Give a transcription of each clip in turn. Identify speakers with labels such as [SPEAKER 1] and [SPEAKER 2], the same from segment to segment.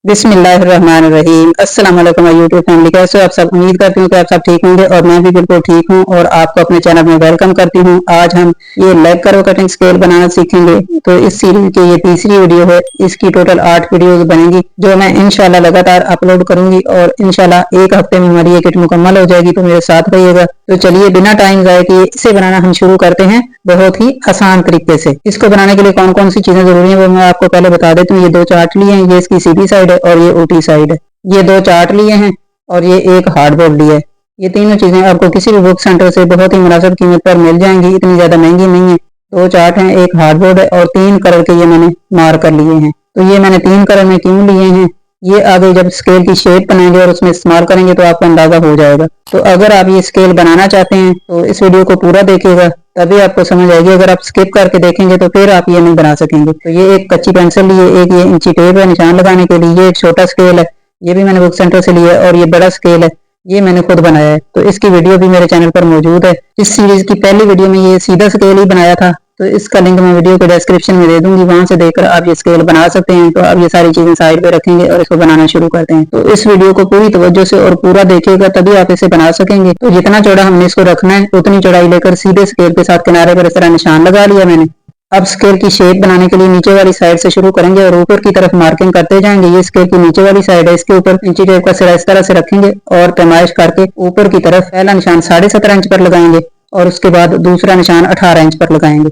[SPEAKER 1] बिस्मिल्लाहिर्रहमानिर्रहीम। अस्सलाम वालेकुम यूट्यूब फैमिली, कैसे हो आप सब। उम्मीद करती हूँ कि आप सब ठीक होंगे और मैं भी बिल्कुल ठीक हूँ और आपको अपने चैनल में वेलकम करती हूँ। आज हम ये लेग कर्व कटिंग स्केल बनाना सीखेंगे। तो इस सीरीज की ये तीसरी वीडियो है। इसकी टोटल 8 वीडियोस बनेंगी जो मैं इंशाल्लाह लगातार अपलोड करूंगी और इंशाल्लाह एक हफ्ते में हमारी ये किट मुकम्मल हो जाएगी। तो मेरे साथ रहिएगा। तो चलिए बिना टाइम जाए किए इसे बनाना हम शुरू करते हैं बहुत ही आसान तरीके से। इसको बनाने के लिए कौन कौन सी चीजें जरूरी है वो मैं आपको पहले बता देती हूँ। ये 2 चार्ट लिए हैं, ये इसकी सीधी साइड है और ये उल्टी साइड है। ये 2 चार्ट लिए हैं और ये एक हार्डबोर्ड लिया है। ये तीनों चीजें आपको किसी भी बुक सेंटर से बहुत ही मुनासिब कीमत पर मिल जाएंगी, इतनी ज्यादा महंगी नहीं है। 2 चार्ट हैं, एक हार्डबोर्ड है और 3 कलर के ये मैंने मार्कर लिए हैं। तो ये मैंने 3 कलर में क्यों लिए हैं ये आगे जब स्केल की शेप बनाएंगे और उसमें इस्तेमाल करेंगे तो आपको अंदाजा हो जाएगा। तो अगर आप ये स्केल बनाना चाहते हैं तो इस वीडियो को पूरा देखिएगा, तभी आपको समझ आएगी। अगर आप स्किप करके देखेंगे तो फिर आप ये नहीं बना सकेंगे। तो ये एक कच्ची पेंसिल ली है, एक ये इंची टेप है निशान लगाने के लिए, ये एक छोटा स्केल है, ये भी मैंने बुक सेंटर से लिया है और ये बड़ा स्केल है, ये मैंने खुद बनाया है। तो इसकी वीडियो भी मेरे चैनल पर मौजूद है। इस सीरीज की पहली वीडियो में ये सीधा स्केल ही बनाया था, तो इसका लिंक मैं वीडियो के डिस्क्रिप्शन में दे दूंगी, वहां से देखकर आप ये स्केल बना सकते हैं। तो आप ये सारी चीजें साइड पे रखेंगे और इसको बनाना शुरू करते हैं। तो इस वीडियो को पूरी तवज्जो से और पूरा देखिएगा, तभी आप इसे बना सकेंगे। तो जितना चौड़ा हमने इसको रखना है उतनी चौड़ाई लेकर सीधे स्केल के साथ किनारे पर इस तरह निशान लगा लिया मैंने। अब स्केल की शेप बनाने के लिए नीचे वाली साइड से शुरू करेंगे और ऊपर की तरफ मार्किंग करते जाएंगे। ये स्केल की नीचे वाली साइड है, इसके ऊपर इंची टेप का सिरा इस तरह से रखेंगे और पैमाइश करके ऊपर की तरफ पहला निशान 17.5 इंच पर लगाएंगे और उसके बाद दूसरा निशान 18 इंच पर लगाएंगे।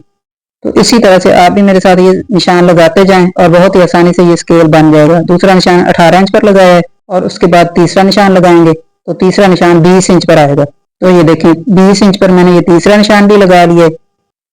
[SPEAKER 1] तो इसी तरह से आप भी मेरे साथ ये निशान लगाते जाएं और बहुत ही आसानी से ये स्केल बन जाएगा। दूसरा निशान 18 इंच पर लगाया है और उसके बाद तीसरा निशान लगाएंगे तो तीसरा निशान 20 इंच पर आएगा। तो ये देखें 20 इंच पर मैंने ये तीसरा निशान भी लगा लिया है।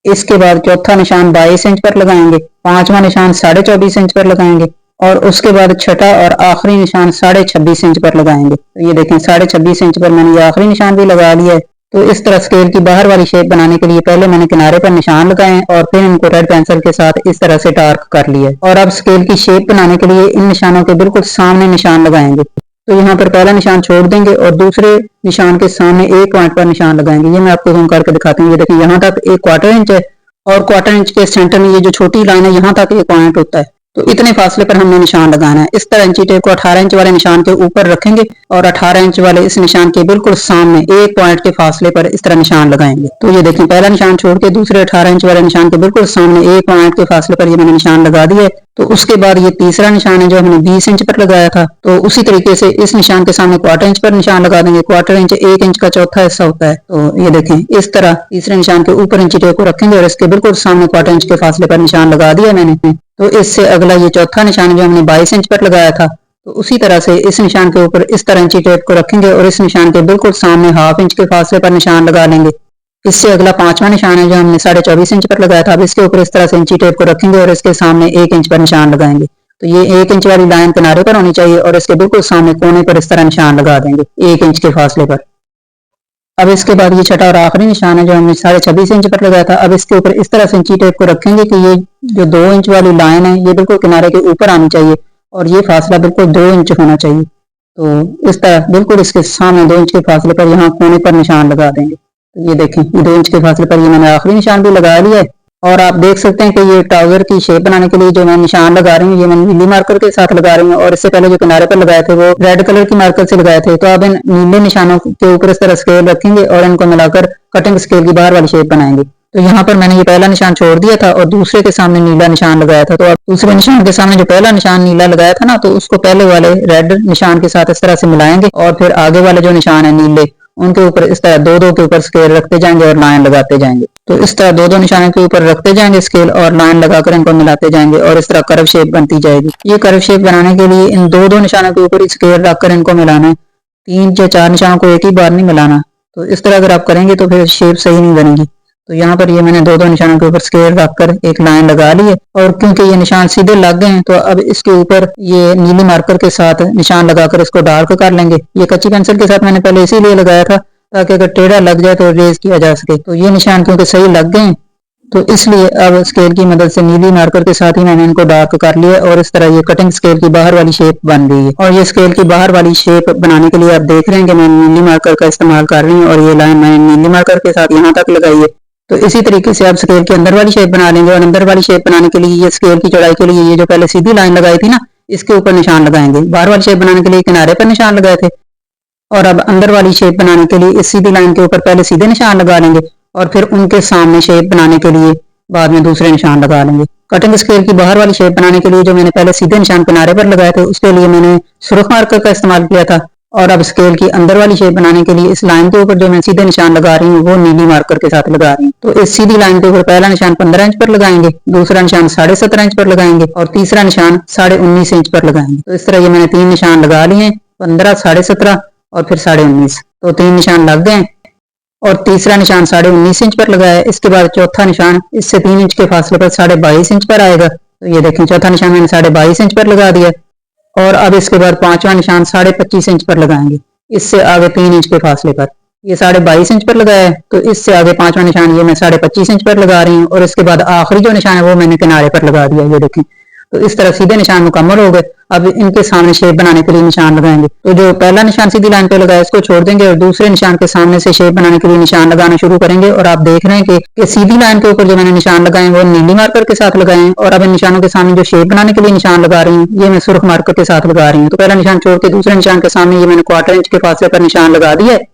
[SPEAKER 1] इसके बाद चौथा निशान 22 इंच पर लगाएंगे, पांचवा निशान 24.5 इंच पर लगाएंगे और उसके बाद छठा और आखिरी निशान 26.5 इंच पर लगाएंगे। तो ये देखें 26.5 इंच पर मैंने ये आखिरी निशान भी लगा लिया है। तो इस तरह स्केल की बाहर वाली शेप बनाने के लिए पहले मैंने किनारे पर निशान लगाए और फिर इनको रेड पेंसिल के साथ इस तरह से डार्क कर लिया। और अब स्केल की शेप बनाने के लिए इन निशानों के बिल्कुल सामने निशान लगाएंगे। तो यहाँ पर पहला निशान छोड़ देंगे और दूसरे निशान के सामने 1 पॉइंट पर निशान लगाएंगे। ये मैं आपको जूम करके दिखाती हूँ। ये देखिए यहाँ तक 1/4 इंच है और 1/4 इंच के सेंटर में ये जो छोटी लाइन है यहाँ तक 1 पॉइंट होता है। तो इतने फासले पर हमने निशान लगाना है। इस तरह इंची टेप को 18 इंच वाले निशान के ऊपर रखेंगे और 18 इंच वाले इस निशान के बिल्कुल सामने 1 पॉइंट के फासले पर इस तरह निशान लगाएंगे। तो ये देखिए पहला निशान छोड़ के दूसरे 18 इंच वाले निशान के बिल्कुल सामने 1 पॉइंट के फासले पर ये मैंने निशान लगा दिया है। तो उसके बाद ये तीसरा निशान है जो हमने 20 इंच पर लगाया था, तो उसी तरीके से इस निशान के सामने 1/4 इंच पर निशान लगा देंगे। 1/4 इंच 1 इंच का चौथा हिस्सा होता है। तो ये देखें इस तरह तीसरे निशान के ऊपर इंची टेप को रखेंगे और इसके बिल्कुल सामने 1/4 इंच के फासले पर निशान लगा दिया मैंने। तो इससे अगला ये चौथा निशान जो हमने 22 इंच पर लगाया था, तो उसी तरह से इस निशान के ऊपर इस तरह इंची टेप को रखेंगे और इस निशान के बिल्कुल सामने 1/2 इंच के फासले पर निशान लगा लेंगे। इससे अगला पांचवा निशान है जो हमने 24.5 इंच पर लगाया था। अब इसके ऊपर इस तरह से इंची टेप को रखेंगे और इसके सामने 1 इंच पर निशान लगाएंगे। तो ये 1 इंच वाली लाइन किनारे पर होनी चाहिए और इसके बिल्कुल सामने कोने पर इस तरह निशान लगा देंगे 1 इंच के फासले पर। अब इसके बाद ये छठा और आखिरी निशान है जो हमने 26.5 इंच पर लगाया था। अब इसके ऊपर इस तरह से इंची टेप को रखेंगे कि ये जो 2 इंच वाली लाइन है ये बिल्कुल किनारे के ऊपर आनी चाहिए और ये फासला बिल्कुल 2 इंच होना चाहिए। तो इस तरह बिल्कुल इसके सामने 2 इंच के फासले पर यहाँ कोने पर निशान लगा देंगे। तो ये देखें 2 इंच के फासले पर ये मैंने आखिरी निशान भी लगा लिया है। और आप देख सकते हैं कि ये ट्राउजर की शेप बनाने के लिए जो मैं निशान लगा रही हूँ ये मैं नीली मार्कर के साथ लगा रही हूँ और इससे पहले जो किनारे पर लगाए थे वो रेड कलर की मार्कर से लगाए थे। तो अब इन नीले निशानों के ऊपर इस तरह स्केल रखेंगे और इनको मिलाकर कटिंग स्केल की बाहर वाली शेप बनाएंगे। तो यहाँ पर मैंने ये पहला निशान छोड़ दिया था और दूसरे के सामने नीला निशान लगाया था। तो अब दूसरे निशान के सामने जो पहला निशान नीला लगाया था ना, तो उसको पहले वाले रेड निशान के साथ इस तरह से मिलाएंगे और फिर आगे वाले जो निशान है नीले उनके ऊपर इस तरह 2-2 के ऊपर स्केल रखते जाएंगे और लाइन लगाते जाएंगे। तो इस तरह 2-2 निशानों के ऊपर रखते जाएंगे स्केल और लाइन लगाकर इनको मिलाते जाएंगे और इस तरह कर्व शेप बनती जाएगी। ये कर्व शेप बनाने के लिए इन 2-2 निशानों के ऊपर स्केल रखकर इनको मिलाना है। 3 या 4 निशानों को एक ही बार नहीं मिलाना। तो इस तरह अगर आप करेंगे तो फिर शेप सही नहीं बनेगी। तो यहाँ पर ये मैंने 2-2 निशानों के ऊपर स्केल रखकर एक लाइन लगा ली है और क्योंकि ये निशान सीधे लग गए हैं तो अब इसके ऊपर ये नीली मार्कर के साथ निशान लगाकर इसको डार्क कर लेंगे। ये कच्ची पेंसिल के साथ मैंने पहले इसीलिए लगाया था ताकि अगर टेढ़ा लग जाए तो रेज किया जा सके। तो ये निशान क्योंकि सही लग गए तो इसलिए अब स्केल की मदद से नीली मार्कर के साथ ही मैंने इनको डार्क कर लिया और इस तरह ये कटिंग स्केल की बाहर वाली शेप बन गई है। और ये स्केल की बाहर वाली शेप बनाने के लिए आप देख रहे हैं कि मैं नीली मार्कर का इस्तेमाल कर रही हूँ और ये लाइन मैंने नीली मार्कर के साथ यहाँ तक लगाई है। तो इसी तरीके से आप स्केल के अंदर वाली शेप बना लेंगे और अंदर वाली शेप बनाने के लिए ये स्केल की चौड़ाई के लिए ये जो पहले सीधी लाइन लगाई थी ना, इसके ऊपर निशान लगाएंगे। बाहर वाली शेप बनाने के लिए किनारे पर निशान लगाए थे और अब अंदर वाली शेप बनाने के लिए इस सीधी लाइन के ऊपर पहले सीधे निशान लगा लेंगे और फिर उनके सामने शेप बनाने के लिए बाद में दूसरे निशान लगा लेंगे। कटिंग स्केल की बाहर वाली शेप बनाने के लिए जो मैंने पहले सीधे निशान किनारे पर लगाए थे उसके लिए मैंने सुर्ख मार्कर का इस्तेमाल किया था और अब स्केल की अंदर वाली शेप बनाने के लिए इस लाइन के ऊपर जो मैं सीधे निशान लगा रही हूँ वो नीली मार्कर के साथ लगा रही हूँ। तो इस सीधी लाइन के ऊपर पहला निशान 15 इंच पर लगाएंगे, दूसरा निशान 17.5 इंच पर लगाएंगे और तीसरा निशान 19.5 इंच पर लगाएंगे। तो इस तरह ये मैंने 3 निशान लगा लिए, 15, 17.5 और फिर 19.5। तो 3 निशान लग गए और तीसरा निशान 19.5 इंच पर लगाया। इसके बाद चौथा निशान इससे 3 इंच के फासले पर 22.5 इंच पर आएगा। तो ये देखें चौथा निशान मैंने 22.5 इंच पर लगा दिया और अब इसके बाद पांचवा निशान 25.5 इंच पर लगाएंगे, इससे आगे 3 इंच के फासले पर। ये 22.5 इंच पर लगाया है तो इससे आगे पांचवा निशान ये मैं 25.5 इंच पर लगा रही हूँ और इसके बाद आखिरी जो निशान है वो मैंने किनारे पर लगा दिया। ये देखें तो इस तरह सीधे निशान मुकम्मल हो गए। अब इनके सामने शेप बनाने के लिए निशान लगाएंगे। तो जो पहला निशान सीधी लाइन पे लगाया इसको छोड़ देंगे और दूसरे निशान के सामने से शेप बनाने के लिए निशान लगाना शुरू करेंगे। और आप देख रहे हैं कि सीधी लाइन के ऊपर जो मैंने निशान लगाए वो नीली मार्कर के साथ लगाए हैं और अब इन निशानों के सामने जो शेप बनाने के लिए निशान लगा रही हूँ ये मैं सुर्ख मार्कर के साथ लगा रही हूँ। तो पहला निशान छोड़ के दूसरे निशान के सामने ये मैंने 1/4 इंच के फासले पर निशान लगा दिया है।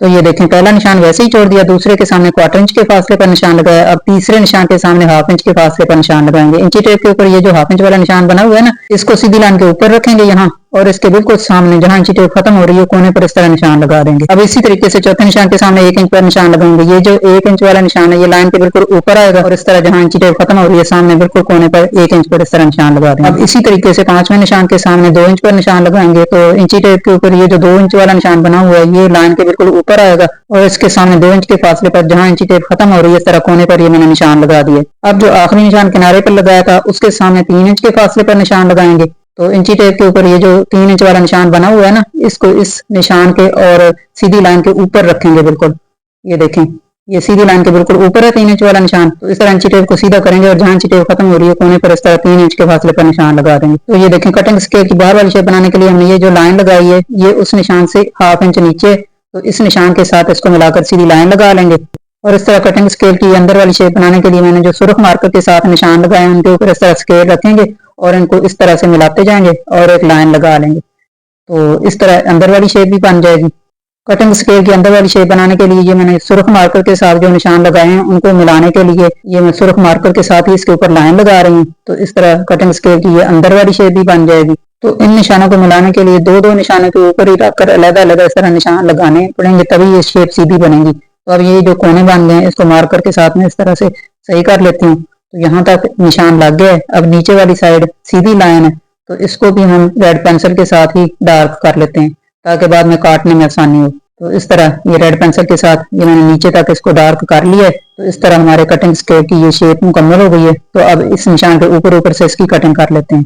[SPEAKER 1] तो ये देखें पहला निशान वैसे ही छोड़ दिया, दूसरे के सामने 1/4 इंच के फासले पर निशान लगाया। अब तीसरे निशान के सामने 1/2 इंच के फासले पर निशान लगाएंगे। इंची टेप के ऊपर ये जो 1/2 इंच वाला निशान बना हुआ है ना इसको सीधी लाइन के ऊपर रखेंगे यहाँ और इसके बिल्कुल सामने जहां इंची टेप खत्म हो रही है कोने पर इस तरह निशान लगा देंगे। अब इसी तरीके से चौथे निशान के सामने 1 इंच पर निशान लगाएंगे। ये जो 1 इंच वाला निशान है ये लाइन के बिल्कुल ऊपर आएगा और इस तरह जहां इंची टेप खत्म हो रही है सामने बिल्कुल कोने पर 1 इंच पर इस तरह निशान लगा देंगे। अब इसी तरीके से पांचवें निशान के सामने 2 इंच पर निशान लगाएंगे। तो इंची टेप के ऊपर ये जो 2 इंच वाला निशान बना हुआ है ये लाइन के बिल्कुल ऊपर आएगा और इसके सामने 2 इंच के फासले पर जहां इंची टेप खत्म हो रही है इस तरह कोने पर ये मैंने निशान लगा दिए। अब जो आखिरी निशान किनारे पर लगाया था उसके सामने 3 इंच के फासले पर निशान लगाएंगे। तो इंची टेप के ऊपर ये जो 3 इंच वाला निशान बना हुआ है ना इसको इस निशान के और सीधी लाइन के ऊपर रखेंगे बिल्कुल। ये देखें ये सीधी लाइन के बिल्कुल ऊपर है 3 इंच वाला निशान। तो इस तरह इंची टेप को सीधा करेंगे और जहां इंची टेप खत्म हो रही है कोने पर इस तरह 3 इंच के फासले पर निशान लगा देंगे। तो ये देखें कटिंग स्केल की बाहर वाली शेप बनाने के लिए हमने ये जो लाइन लगाई है ये उस निशान से 1/2 इंच नीचे, तो इस निशान के साथ इसको मिलाकर सीधी लाइन लगा लेंगे। और इस तरह कटिंग स्केल की अंदर वाली शेप बनाने के लिए मैंने जो सुर्ख मार्कर के साथ निशान लगाए हैं उनके ऊपर इस तरह स्केल रखेंगे और इनको इस तरह से मिलाते जाएंगे और एक लाइन लगा लेंगे। तो इस तरह अंदर वाली शेप भी बन जाएगी। कटिंग स्केल की अंदर वाली शेप बनाने के लिए ये मैंने सुर्ख मार्कर के साथ जो निशान लगाए हैं उनको मिलाने के लिए ये मैं सुर्ख मार्कर के साथ ही इसके ऊपर लाइन लगा रही हूँ। तो इस तरह कटिंग स्केल की ये अंदर वाली शेप भी बन जाएगी। तो इन निशानों को मिलाने के लिए दो निशानों के ऊपर ही रखकर अलग अलग इस तरह निशान लगाने पड़ेंगे तभी ये शेप सीधी बनेगी। तो अब ये जो कोने बन गए इसको मार्कर के साथ में इस तरह से सही कर लेती हूँ। तो यहाँ तक निशान लग गया है। अब नीचे वाली साइड सीधी लाइन है तो इसको भी हम रेड पेंसिल के साथ ही डार्क कर लेते हैं ताकि बाद में काटने में आसानी हो। तो इस तरह ये रेड पेंसिल के साथ ये मैंने नीचे तक इसको डार्क कर लिया है। तो इस तरह हमारे कटिंग स्केल की ये शेप मुकम्मल हो गई है। तो अब इस निशान के ऊपर से इसकी कटिंग कर लेते हैं।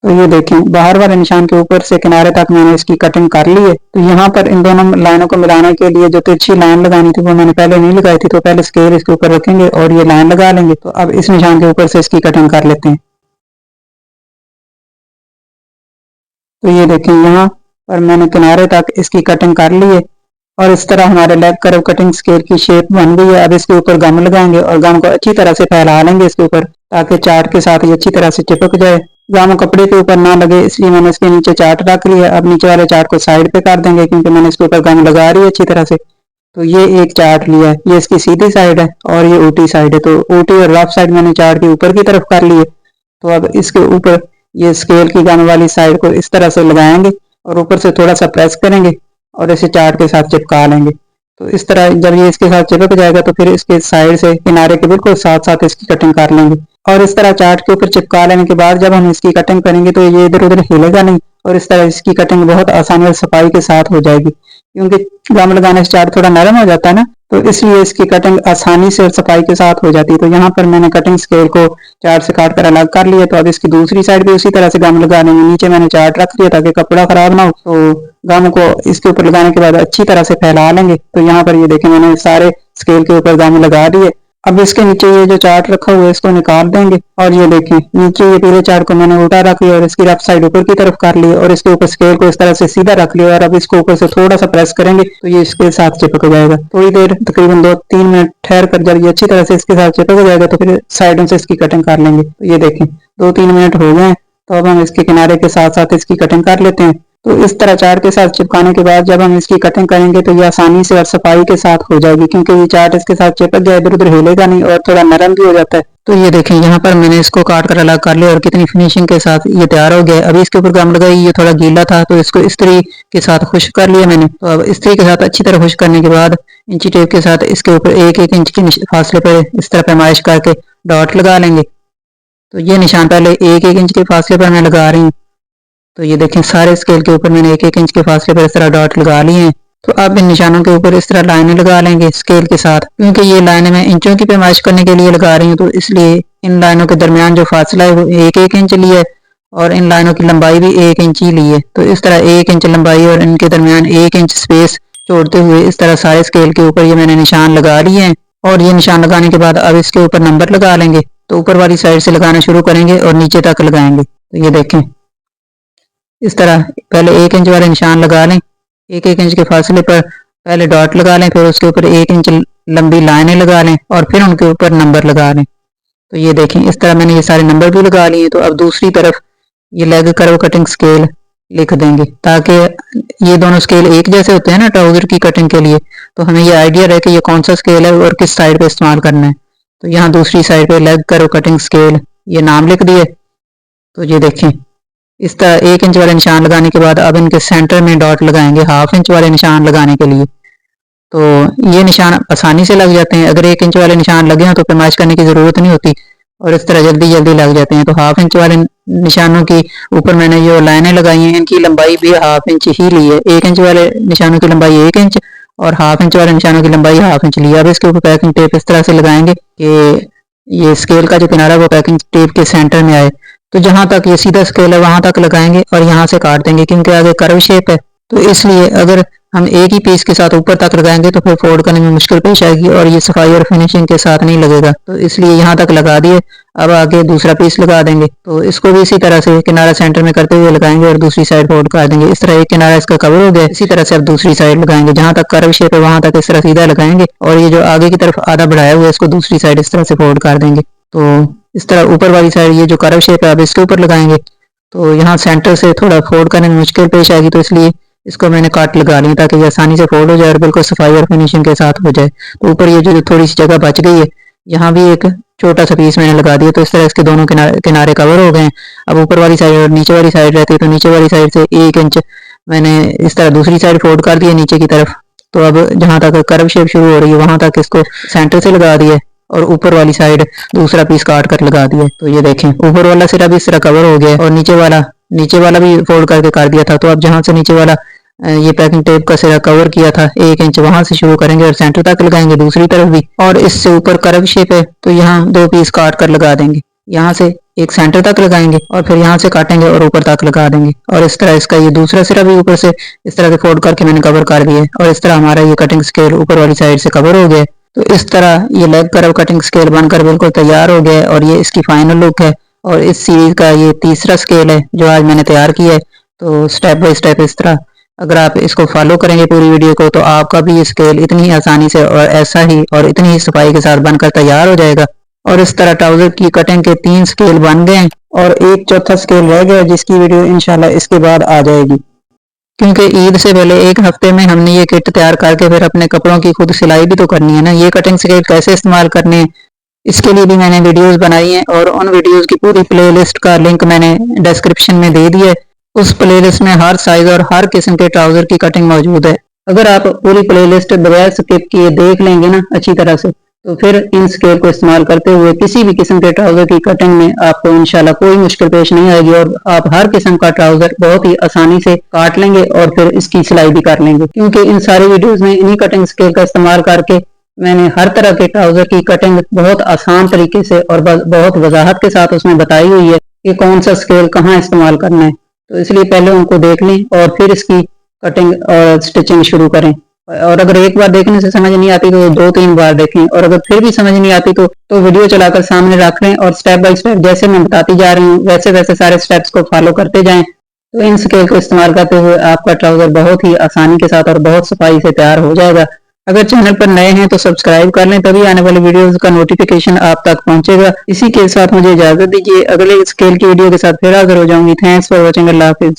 [SPEAKER 1] तो ये देखें बाहर वाले निशान के ऊपर से किनारे तक मैंने इसकी कटिंग कर ली है। तो यहाँ पर इन दोनों लाइनों को मिलाने के लिए जो तिरछी लाइन लगानी थी वो मैंने पहले नहीं लगाई थी। तो पहले स्केल इसके ऊपर रखेंगे और ये लाइन लगा लेंगे। तो अब इस निशान के ऊपर से इसकी कटिंग कर लेते हैं। तो ये देखें यहाँ पर मैंने किनारे तक इसकी कटिंग कर ली है और इस तरह हमारे लेग कर्व कटिंग स्केल की शेप बन गई है। अब इसके ऊपर गम लगाएंगे और गम को अच्छी तरह से फैला लेंगे इसके ऊपर ताकि चार्ट के साथ ये अच्छी तरह से चिपक जाए। गम कपड़े के ऊपर ना लगे इसलिए मैंने इसके नीचे चार्ट रख लिया है। अब नीचे वाले चार्ट को साइड पे कर देंगे क्योंकि मैंने इसके ऊपर गम लगा रही है अच्छी तरह से। तो ये एक चार्ट लिया है, ये इसकी सीधी साइड है और ये उल्टी साइड है। तो उल्टी और रफ साइड मैंने चार्ट के ऊपर की तरफ कर ली है। तो अब इसके ऊपर ये स्केल की गम वाली साइड को इस तरह से लगाएंगे और ऊपर से थोड़ा सा प्रेस करेंगे और इसे चार्ट के साथ चिपका लेंगे। तो इस तरह जब ये इसके साथ चिपक जाएगा तो फिर इसके साइड से किनारे के बिल्कुल साथ साथ इसकी कटिंग कर लेंगे। और इस तरह चार्ट के ऊपर चिपका लेने के बाद जब हम इसकी कटिंग करेंगे तो ये इधर उधर हिलेगा नहीं और इस तरह इसकी कटिंग बहुत आसानी और सफाई के साथ हो जाएगी। क्योंकि गम लगाने से चार्ट थोड़ा नरम हो जाता है ना, तो इसलिए इसकी कटिंग आसानी से और सफाई के साथ हो जाती है। तो यहाँ पर मैंने कटिंग स्केल को चार्ट से काट कर अलग कर लिया। तो अब इसकी दूसरी साइड भी उसी तरह से गम लगा देंगे। नीचे मैंने चार्ट रख दिया ताकि कपड़ा खराब ना हो। तो गम को इसके ऊपर लगाने के बाद अच्छी तरह से फैला लेंगे। तो यहाँ पर ये देखें मैंने सारे स्केल के ऊपर गम लगा दिए। अब इसके नीचे ये जो चार्ट रखा हुआ है इसको निकाल देंगे और ये देखें नीचे ये पूरे चार्ट को मैंने उल्टा रख लिया और इसकी लेफ्ट साइड ऊपर की तरफ कर ली और इसके ऊपर स्केल को इस तरह से सीधा रख लिया और अब इसको ऊपर से थोड़ा सा प्रेस करेंगे तो ये इसके साथ चिपक जाएगा। थोड़ी देर तकरीबन 2-3 मिनट ठहर कर जब ये अच्छी तरह से इसके साथ चिपक जाएगा तो फिर साइडों से इसकी कटिंग कर लेंगे। तो ये देखें 2-3 मिनट हो गए हैं। तो अब हम इसके किनारे के साथ साथ इसकी कटिंग कर लेते हैं। तो इस तरह चार्ट के साथ चिपकाने के बाद जब हम इसकी कटिंग करेंगे तो ये आसानी से और सफाई के साथ हो जाएगी, क्योंकि ये चार्ट इसके साथ चिपक गया, इधर उधर हिलेगा नहीं और थोड़ा नरम भी हो जाता है। तो ये देखें यहाँ पर मैंने इसको काट कर अलग कर लिया और कितनी फिनिशिंग के साथ ये तैयार हो गया। अभी इसके ऊपर गम लगाई, ये थोड़ा गीला था तो इसको इस्त्री के साथ खुश्क कर लिया मैंने। तो अब इस्त्री के साथ अच्छी तरह खुश्क करने के बाद इंची टेप के साथ इसके ऊपर 1-1 इंच के फासले पर इस तरह पैमाइश करके डॉट लगा लेंगे। तो ये निशान पहले 1-1 इंच के फासले पर मैं लगा रही हूँ। तो ये देखें सारे स्केल के ऊपर मैंने 1-1 इंच के फासले पर इस तरह डॉट लगा लिए हैं। तो अब इन निशानों के ऊपर इस तरह लाइनें लगा लेंगे स्केल के साथ, क्योंकि ये लाइनें मैं इंचों की पैमाइश करने के लिए लगा रही हूँ, तो इसलिए इन लाइनों के दरमियान जो फासला है वो 1-1 इंच लिया है और इन लाइनों की लंबाई भी 1 इंच ही ली है। तो इस तरह 1 इंच लंबाई और इनके दरमियान 1 इंच स्पेस छोड़ते हुए इस तरह सारे स्केल के ऊपर ये मैंने निशान लगा लिए हैं। और ये निशान लगाने के बाद अब इसके ऊपर नंबर लगा लेंगे। तो ऊपर वाली साइड से लगाना शुरू करेंगे और नीचे तक लगाएंगे। तो ये देखें इस तरह पहले 1 इंच वाले निशान लगा लें, 1-1 इंच के फासले पर पहले डॉट लगा लें, फिर उसके ऊपर 1 इंच लंबी लाइनें लगा लें और फिर उनके ऊपर नंबर लगा लें। तो ये देखें इस तरह मैंने ये सारे नंबर भी लगा लिए। तो अब दूसरी तरफ ये लेग कर्व कटिंग स्केल लिख देंगे, ताकि ये दोनों स्केल एक जैसे होते हैं ना ट्राउजर की कटिंग के लिए, तो हमें ये आइडिया रहे कि ये कौन सा स्केल है और किस साइड पे इस्तेमाल करना है। तो यहाँ दूसरी साइड पे लेग कर्व कटिंग स्केल ये नाम लिख दिए। तो ये देखें इस तरह 1 इंच वाले निशान लगाने के बाद अब इनके सेंटर में डॉट लगाएंगे 1/2 इंच वाले निशान लगाने के लिए। तो ये निशान आसानी से लग जाते हैं, अगर 1 इंच वाले निशान लगे हों तो पैमाइश करने की ज़रूरत नहीं होती और इस तरह जल्दी जल्दी लग जाते हैं। तो 1/2 इंच वाले निशानों की ऊपर मैंने जो लाइनें लगाई हैं इनकी लंबाई भी 1/2 इंच ही ली है। 1 इंच वाले निशानों की लंबाई 1 इंच और 1/2 इंच वाले निशानों की लंबाई 1/2 इंच ली है। अब इसके ऊपर पैकिंग टेप इस तरह से लगाएंगे कि ये स्केल का जो किनारा वो पैकिंग टेप के सेंटर में आए। तो जहाँ तक ये सीधा स्केल है वहां तक लगाएंगे और यहाँ से काट देंगे, क्योंकि आगे कर्व शेप है। तो इसलिए अगर हम एक ही पीस के साथ ऊपर तक लगाएंगे तो फिर फोल्ड करने में मुश्किल पेश आएगी और ये सफाई और फिनिशिंग के साथ नहीं लगेगा। तो इसलिए यहाँ तक लगा दिए। अब आगे दूसरा पीस लगा देंगे। तो इसको भी इसी तरह से किनारा सेंटर में करते हुए लगाएंगे और दूसरी साइड फोल्ड कर देंगे। इस तरह एक किनारा इसका कवर हो गया। इसी तरह से अब दूसरी साइड लगाएंगे, जहां तक कर्व शेप है वहां तक इस तरह सीधा लगाएंगे और ये जो आगे की तरफ आधा बढ़ाया हुआ है इसको दूसरी साइड इस तरह से फोल्ड कर देंगे। तो इस तरह ऊपर वाली साइड ये जो कर्व शेप है अब इसके ऊपर लगाएंगे। तो यहाँ सेंटर से थोड़ा फोल्ड करने में मुश्किल पेश आएगी, तो इसलिए इसको मैंने काट लगा लिया ताकि ये आसानी से फोल्ड हो जाए और बिल्कुल सफाई और फिनिशिंग के साथ हो जाए। तो ऊपर ये जो थोड़ी सी जगह बच गई है यहाँ भी एक छोटा सा पीस मैंने लगा दिया। तो इस तरह इसके दोनों किनारे कवर हो गए हैं। अब ऊपर वाली साइड और नीचे वाली साइड रहती है, तो नीचे वाली साइड से 1 इंच मैंने इस तरह दूसरी साइड फोल्ड कर दिया नीचे की तरफ। तो अब जहाँ तक कर्व शेप शुरू हो रही है वहां तक इसको सेंटर से लगा दिया और ऊपर वाली साइड दूसरा पीस काट कर लगा दिया। तो ये देखें ऊपर वाला सिरा भी इस तरह कवर हो गया और नीचे वाला भी फोल्ड करके कर दिया था। तो अब जहाँ से नीचे वाला ये पैकिंग टेप का सिरा कवर किया था 1 इंच वहां से शुरू करेंगे और सेंटर तक लगाएंगे दूसरी तरफ भी। और इससे ऊपर कर्व शेप है तो यहाँ 2 पीस काट कर लगा देंगे। यहाँ से एक सेंटर तक लगाएंगे और फिर यहाँ से काटेंगे और ऊपर तक लगा देंगे। और इस तरह इसका ये दूसरा सिरा भी ऊपर से इस तरह से फोल्ड करके मैंने कवर कर दिया और इस तरह हमारा ये कटिंग स्केल ऊपर वाली साइड से कवर हो गया। तो इस तरह ये लेग कर्व कटिंग स्केल बनकर बिल्कुल तैयार हो गया और ये इसकी फाइनल लुक है। और इस सीरीज का ये तीसरा स्केल है जो आज मैंने तैयार किया है। तो स्टेप बाय स्टेप इस तरह अगर आप इसको फॉलो करेंगे पूरी वीडियो को तो आपका भी ये स्केल इतनी ही आसानी से और ऐसा ही और इतनी ही सफाई के साथ बनकर तैयार हो जाएगा। और इस तरह ट्राउजर की कटिंग के 3 स्केल बन गए और एक चौथा स्केल रह गया जिसकी वीडियो इंशाल्लाह इसके बाद आ जाएगी, क्योंकि ईद से पहले 1 हफ्ते में हमने ये किट तैयार करके फिर अपने कपड़ों की खुद सिलाई भी तो करनी है ना। ये कटिंग स्केल कैसे इस्तेमाल करने हैं इसके लिए भी मैंने वीडियोस बनाई हैं और उन वीडियोस की पूरी प्लेलिस्ट का लिंक मैंने डिस्क्रिप्शन में दे दिया है। उस प्लेलिस्ट में हर साइज और हर किस्म के ट्राउजर की कटिंग मौजूद है। अगर आप पूरी प्लेलिस्ट बगैर स्किप किए देख लेंगे ना अच्छी तरह से तो फिर इन स्केल को इस्तेमाल करते हुए किसी भी किस्म के ट्राउजर की कटिंग में आपको इंशाल्लाह कोई मुश्किल पेश नहीं आएगी और आप हर किस्म का ट्राउजर बहुत ही आसानी से काट लेंगे और फिर इसकी सिलाई भी कर लेंगे। क्योंकि इन सारी वीडियोस में इन्हीं कटिंग स्केल का इस्तेमाल करके मैंने हर तरह के ट्राउजर की कटिंग बहुत आसान तरीके से और बहुत वजाहत के साथ उसमें बताई हुई है कि कौन सा स्केल कहाँ इस्तेमाल करना है। तो इसलिए पहले उनको देख लें और फिर इसकी कटिंग और स्टिचिंग शुरू करें। और अगर एक बार देखने से समझ नहीं आती तो 2-3 बार देखें और अगर फिर भी समझ नहीं आती तो वीडियो चलाकर सामने रख लें और स्टेप बाय स्टेप जैसे मैं बताती जा रही हूँ वैसे वैसे सारे स्टेप्स को फॉलो करते जाएं। तो इन स्केल को इस्तेमाल करते हुए आपका ट्राउजर बहुत ही आसानी के साथ और बहुत सफाई से तैयार हो जाएगा। अगर चैनल पर नए हैं तो सब्सक्राइब कर लें, तभी आने वाली वीडियोस का नोटिफिकेशन आप तक पहुंचेगा। इसी के साथ मुझे इजाजत दीजिए, अगले स्केल की वीडियो के साथ फिर हाजिर हो जाऊंगी। Thanks for watching. Allah Hafiz.